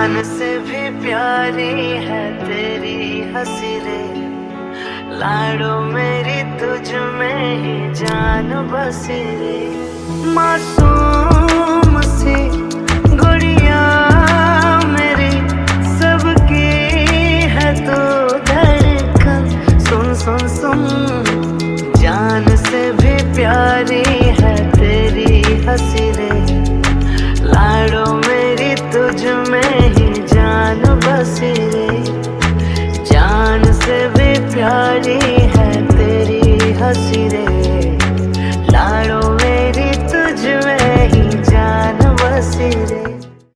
जान से भी प्यारी है तेरी हंसी रे, लाडो मेरी तुझ में ही जान बसी रे। मासूम सी गुड़िया मेरी सबकी है तो धड़कन, सुन सुन सुन, जान से भी प्यारी